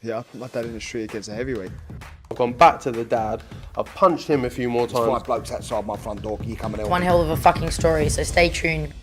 Yeah, I put my dad in the street against a heavyweight. I've gone back to the dad. I've punched him a few more times. 5 blokes outside my front door. Can you come and help One me? hell of a fucking story, so stay tuned.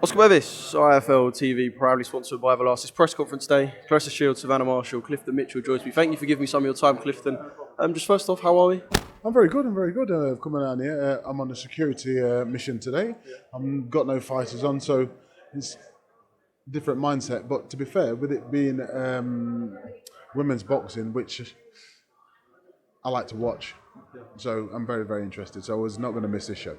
Oscar BEVIS, IFL TV, proudly sponsored by Everlast. It's press conference day. Clarissa Shields, Savannah Marshall, Clifton Mitchell joins me. Thank you for giving me some of your time, Clifton. Just first off, how are we? I'm very good. Coming down here. I'm on a security mission today. I've got no fighters on, so it's a different mindset. But to be fair, with it being women's boxing, which I like to watch, so I'm very, very interested. So I was not going to miss this show.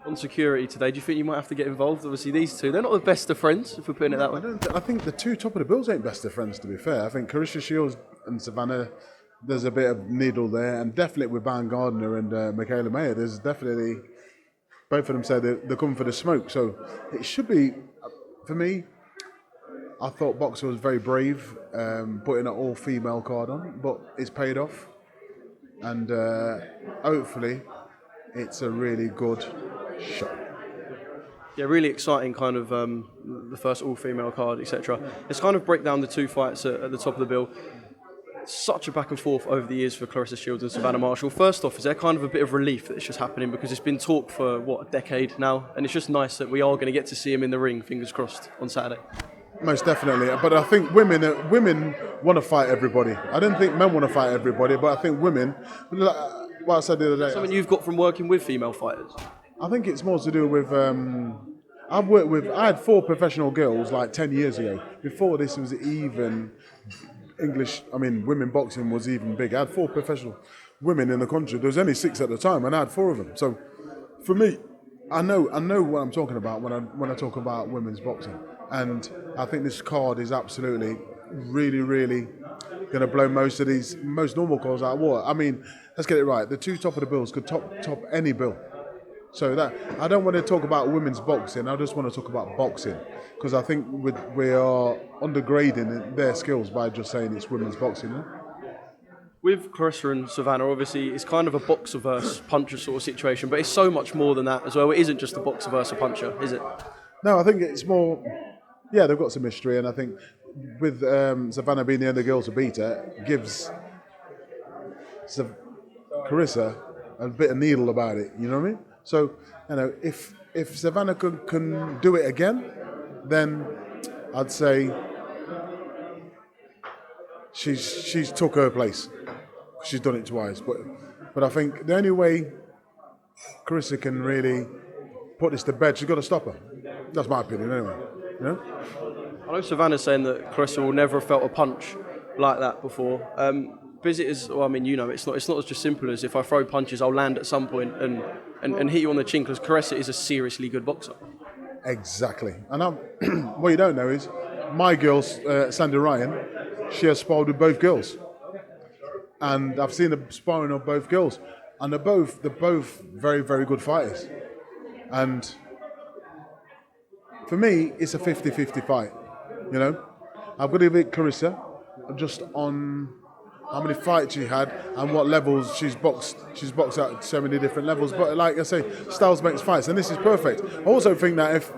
On security today, do you think you might have to get involved? Obviously, these two, they're not the best of friends, if we're putting it that way. I think the two top of the bills ain't best of friends, to be fair. I think Clarissa Shields and Savannah, there's a bit of needle there, and definitely with Gardner and Michaela Mayer, there's definitely, both of them say they're coming for the smoke. So it should be, for me, I thought Boxer was very brave, putting an all-female card on, but it's paid off. And hopefully it's a really good show. Yeah, really exciting kind of the first all-female card, etc. Let's kind of break down the two fights at the top of the bill. Such a back and forth over the years for Clarissa Shields and Savannah Marshall. First off, is there kind of a bit of relief that it's just happening, because it's been talk for, a decade now, and it's just nice that we are going to get to see him in the ring, fingers crossed, on Saturday. Most definitely, but I think women want to fight everybody. I don't think men want to fight everybody, but I think women, like what I said the other day. Something you've got from working with female fighters? I think it's more to do with, I had 4 professional girls like 10 years ago. Before this was even women boxing was even big. I had 4 professional women in the country. There was only 6 at the time, and I had 4 of them. So for me, I know what I'm talking about when I talk about women's boxing. And I think this card is absolutely, really, really going to blow most normal cards out of water. I mean, let's get it right. The two top of the bills could top any bill. So that I don't want to talk about women's boxing. I just want to talk about boxing, because I think we are undergrading their skills by just saying it's women's boxing. Eh? With Clarissa and Savannah, obviously, it's kind of a boxer versus puncher sort of situation, but it's so much more than that as well. It isn't just a boxer versus a puncher, is it? No, I think it's more. Yeah, they've got some history, and I think with Savannah being the only girl to beat her, gives Clarissa a bit of needle about it. You know what I mean? So, if Savannah can do it again, then I'd say she's took her place. She's done it twice, but I think the only way Clarissa can really put this to bed, she's got to stop her. That's my opinion, anyway. You know? I know Savannah's saying that Clarissa will never have felt a punch like that before. Visitors, it's not just simple as if I throw punches, I'll land at some point and hit you on the chin, because Clarissa is a seriously good boxer. Exactly. And what you don't know is, my girl, Sandy Ryan, she has sparred with both girls. And I've seen the sparring of both girls. And they're both very, very good fighters. And for me, it's a 50-50 fight. You know, I've got to give it Clarissa just on how many fights she had and what levels she's boxed. She's boxed at so many different levels. But like I say, styles makes fights, and this is perfect. I also think that if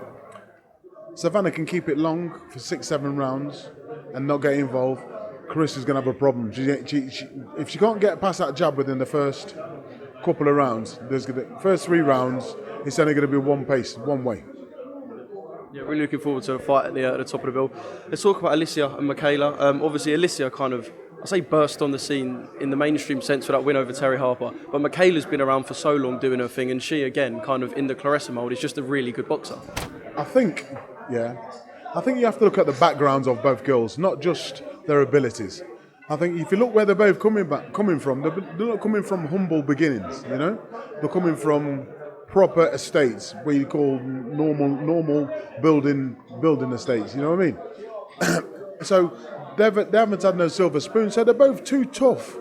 Savannah can keep it long for 6-7 rounds and not get involved, Clarissa's going to have a problem. If she can't get past that jab within the first couple of rounds, first 3 rounds, it's only going to be one pace, one way. Yeah, really looking forward to the fight at the top of the bill. Let's talk about Alicia and Michaela. Obviously, Alicia kind of, I say burst on the scene in the mainstream sense for that win over Terry Harper, but Michaela's been around for so long doing her thing, and she, again, kind of in the Clarissa mould, is just a really good boxer. I think you have to look at the backgrounds of both girls, not just their abilities. I think if you look where they're both coming from, they're not coming from humble beginnings, you know? They're coming from proper estates, what you call normal building estates, you know what I mean? So they haven't had no silver spoon, so they're both two tough,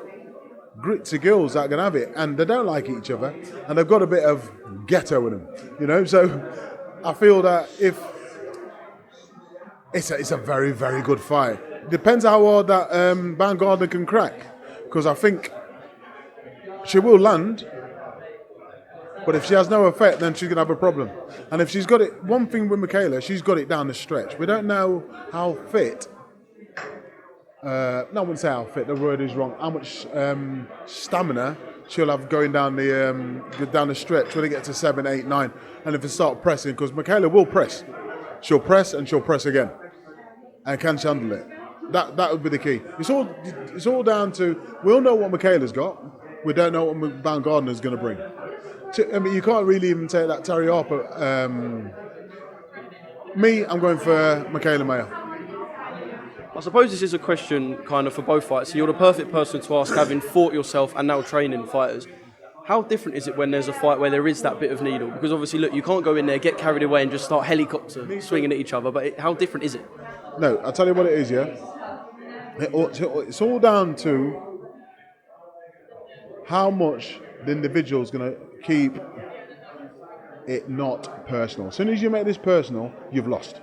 gritty girls that can have it, and they don't like each other, and they've got a bit of ghetto in them, you know? So I feel that if it's a very, very good fight. Depends how hard that Gardner can crack, because I think She will land, but if she has no effect, then she's going to have a problem. And if she's got it, one thing with Michaela, she's got it down the stretch. We don't know how fit, no, I wouldn't say how fit, the word is wrong, how much stamina she'll have going down the stretch when it gets to 7, 8, 9. And if it start pressing, because Michaela will press. She'll press and she'll press again. And can she handle it? That would be the key. It's all down to, we all know what Michaela's got. We don't know what Gardner's going to bring. I mean, you can't really even take that Terry Harper. Me, I'm going for Michaela Mayer. I suppose this is a question kind of for both fights. So you're the perfect person to ask, having fought yourself and now training fighters. How different is it when there's a fight where there is that bit of needle? Because obviously, look, you can't go in there, get carried away and just start helicopter swinging at each other. But how different is it? No, I'll tell you what it is, yeah? It's all down to how much the individual's going to keep it not personal. As soon as you make this personal, you've lost.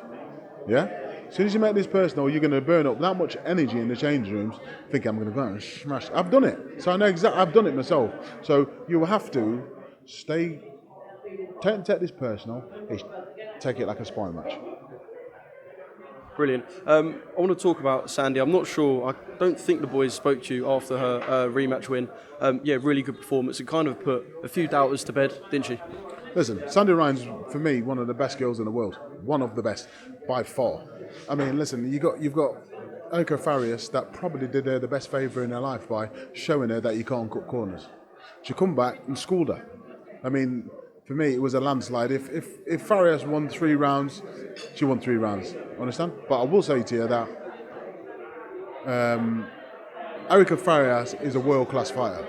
Yeah? As soon as you make this personal, you're going to burn up that much energy in the change rooms, thinking I'm going to go and smash. I've done it. So I know exactly, I've done it myself. So you have to take this personal, take it like a sparring match. Brilliant. I want to talk about Sandy. I'm not sure, I don't think the boys spoke to you after her rematch win. Yeah, really good performance and kind of put a few doubters to bed, didn't she? Listen, Sandy Ryan's, for me, one of the best girls in the world. One of the best, by far. I mean, listen, you've got Erika Farias that probably did her the best favour in her life by showing her that you can't cut corners. She come back and schooled her. I mean, for me, it was a landslide. If Farias won 3 rounds, she won 3 rounds. Understand? But I will say to you that Erika Farias is a world-class fighter.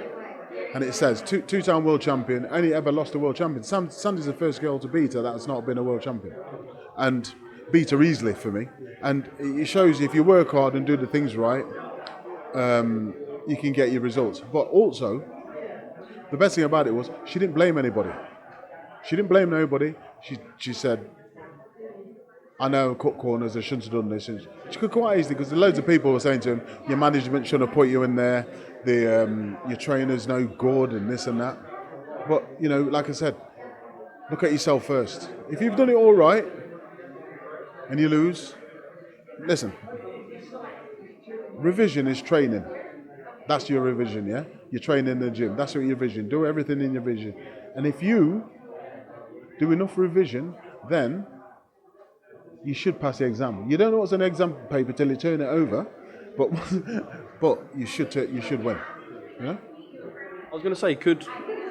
And it says, two-time world champion, only ever lost a world champion. Sandy's the first girl to beat her that's not been a world champion. And beat her easily for me. And it shows you if you work hard and do the things right, you can get your results. But also, the best thing about it was she didn't blame anybody. She didn't blame nobody. She said, I know, cut corners, I shouldn't have done this. And she could quite easily, because loads of people were saying to him, your management shouldn't have put you in there, your trainer's no good and this and that. But, you know, like I said, look at yourself first. If you've done it all right and you lose, listen, revision is training. That's your revision, yeah? You train in the gym. That's what your vision. Do everything in your vision. And if you do enough revision, then you should pass the exam. You don't know what's an exam paper till you turn it over, but you should win. Yeah? I was going to say, could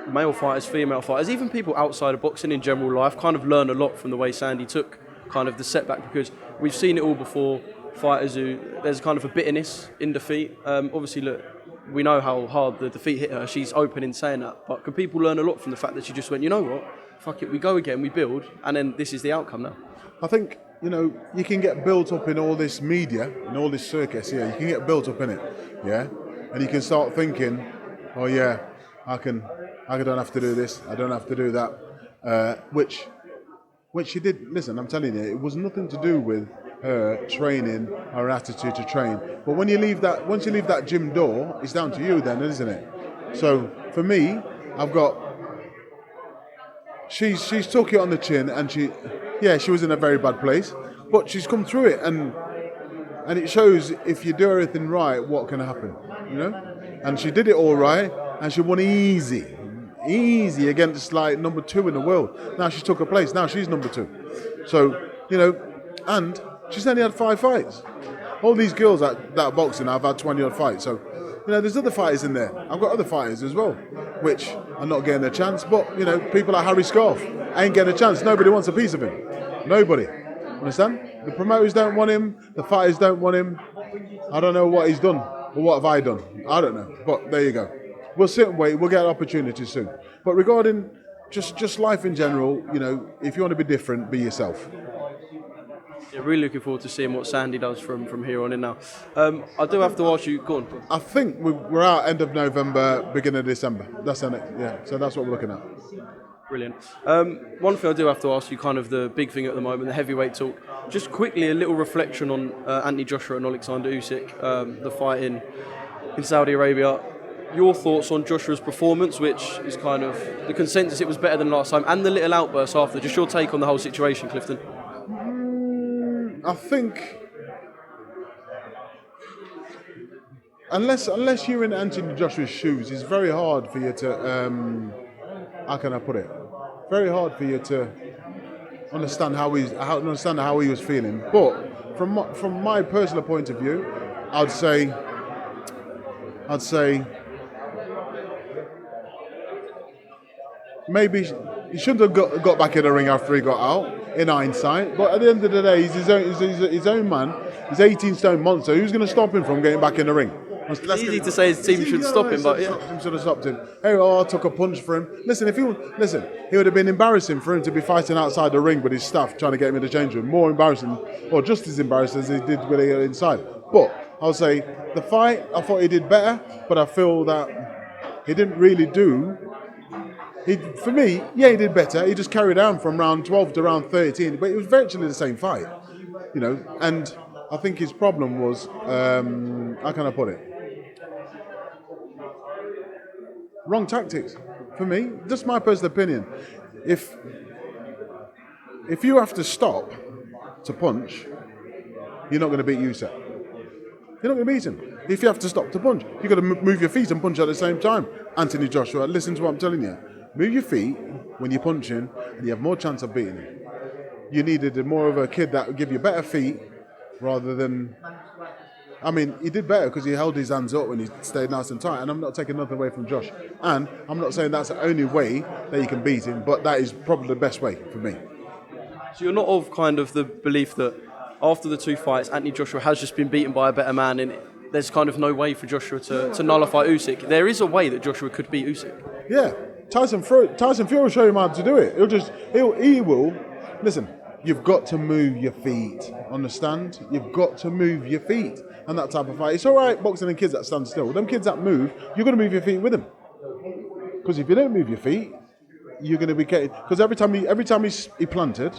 male fighters, female fighters, even people outside of boxing in general life kind of learn a lot from the way Sandy took kind of the setback? Because we've seen it all before, fighters who, there's kind of a bitterness in defeat. Obviously, look, we know how hard the defeat hit her. She's open in saying that. But can people learn a lot from the fact that she just went, you know what, fuck it, we go again, we build, and then this is the outcome now? I think, you know, you can get built up in all this media, in all this circus, yeah, you can get built up in it, yeah? And you can start thinking, oh yeah, I don't have to do this, I don't have to do that, which she did. Listen, I'm telling you, it was nothing to do with her training, her attitude to train. But when you leave that, once you leave that gym door, it's down to you then, isn't it? So for me, I've got, she's took it on the chin, and she was in a very bad place, but she's come through it, and it shows if you do everything right, what can happen, you know? And she did it all right, and she won easy against like number 2 in the world. Now she took her place. Now she's number 2. So, you know, and she's only had 5 fights. All these girls that are boxing have had 20 odd fights. So, you know, there's other fighters in there. I've got other fighters as well, which are not getting a chance. But, you know, people like Harry Scarf ain't getting a chance. Nobody wants a piece of him. Nobody. Understand? The promoters don't want him. The fighters don't want him. I don't know what he's done. Or what have I done? I don't know. But there you go. We'll sit and wait. We'll get opportunities soon. But regarding just life in general, you know, if you want to be different, be yourself. Yeah, really looking forward to seeing what Sandy does from here on in now. I do have to ask you, go on. I think we're out end of November, beginning of December. That's it. Yeah, so that's what we're looking at. Brilliant. One thing I do have to ask you, kind of the big thing at the moment, the heavyweight talk. Just quickly, a little reflection on Anthony Joshua and Alexander Usyk, the fight in Saudi Arabia. your thoughts on Joshua's performance, which is kind of the consensus it was better than last time, and the little outburst after. Just your take on the whole situation, Clifton. I think unless you're in Anthony Joshua's shoes, it's very hard for you to how can I put it? Very hard for you to understand how he was feeling. But from my personal point of view, I'd say maybe he shouldn't have got back in the ring after he got out, in hindsight. But at the end of the day, he's his own man. He's an 18-stone monster. Who's going to stop him from getting back in the ring? It's easy to say his team should stop him, but yeah. Should have stopped him. Hey, I took a punch for him. Listen, it would have been embarrassing for him to be fighting outside the ring with his staff trying to get him in the change room. More embarrassing, or just as embarrassing as he did when he got inside. But I'll say the fight, I thought he did better, but I feel that he didn't really do. For me, he did better. He just carried on from round 12 to round 13, but it was virtually the same fight, And I think his problem was, how can I put it? Wrong tactics for me. Just my personal opinion. If you have to stop to punch, you're not going to beat Usyk. You're not going to beat him. If you have to stop to punch, you've got to move your feet and punch at the same time. Anthony Joshua, listen to what I'm telling you. Move your feet when you're punching, and you have more chance of beating him. You needed more of a kid that would give you better feet rather than. I mean, he did better because he held his hands up when he stayed nice and tight, and I'm not taking nothing away from Josh. And I'm not saying that's the only way that you can beat him, but that is probably the best way for me. So you're not of kind of the belief that after the two fights, Anthony Joshua has just been beaten by a better man, and there's kind of no way for Joshua to nullify Usyk. There is a way that Joshua could beat Usyk. Yeah, Tyson Fury will show him how to do it. He will. Listen, you've got to move your feet. Understand? You've got to move your feet. And that type of fight. It's all right boxing and kids that stand still. Them kids that move, you're going to move your feet with them. Because if you don't move your feet, you're going to be getting. Because every time he planted,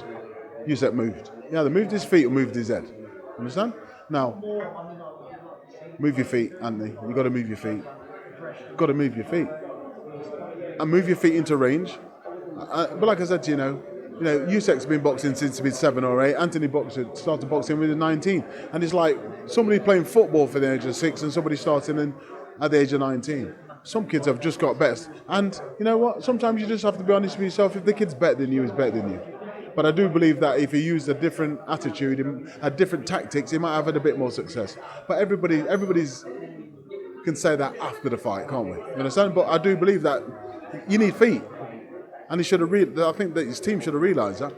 Usyk moved. He either moved his feet or moved his head. Understand? Now, move your feet, Anthony. You've got to move your feet. You've got to move your feet. And move your feet into range. But like I said to you, Usyk's been boxing since he's been 7 or 8. Anthony started boxing when he was 19. And it's like somebody playing football for the age of 6 and somebody starting at the age of 19. Some kids have just got better. And you know what? Sometimes you just have to be honest with yourself. If the kid's better than you, he's better than you. But I do believe that if he used a different attitude and had different tactics, he might have had a bit more success. But everybody's can say that after the fight, can't we? You understand? But I do believe that you need feet. And he should have. I think that his team should have realised that.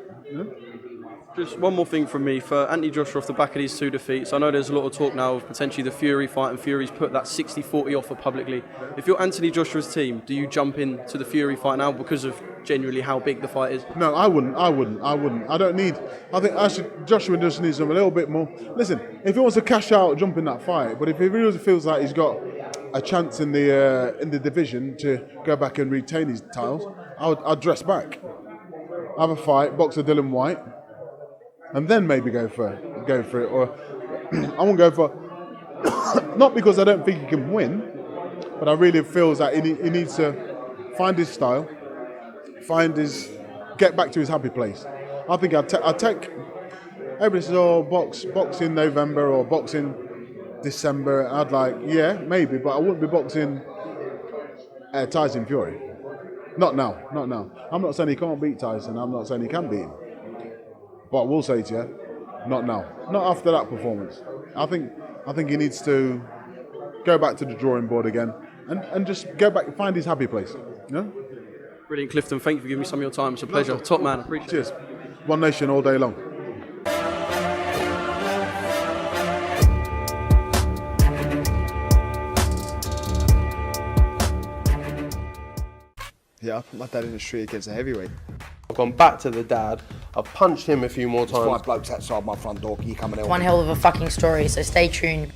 Just one more thing from me for Anthony Joshua off the back of these 2 defeats. I know there's a lot of talk now of potentially the Fury fight, and Fury's put that 60-40 offer publicly. If you're Anthony Joshua's team, do you jump into the Fury fight now because of genuinely how big the fight is? No, I wouldn't. I don't need. I think Joshua just needs something a little bit more. Listen, if he wants to cash out, jump in that fight. But if he really feels like he's got a chance in the division to go back and retain his titles, I'd dress back, have a fight, box a Dylan White, and then maybe go for it. Or I won't go for not because I don't think he can win, but I really feel that he needs to find his style, get back to his happy place. I think I'd take. Everybody says, box in November or box in December. I'd maybe, but I wouldn't be boxing Tyson Fury. Not now. I'm not saying he can't beat Tyson. I'm not saying he can beat him. But I will say to you, not now. Not after that performance. I think he needs to go back to the drawing board again and just go back and find his happy place. Brilliant, Clifton. Thank you for giving me some of your time. It's a pleasure. Top man. Appreciate it. Cheers. One Nation all day long. Yeah, I put my dad in the street against a heavyweight. I've gone back to the dad. I've punched him a few more There's 5 times. blokes outside my front door. Can you come and help One me? hell of a fucking story, so stay tuned.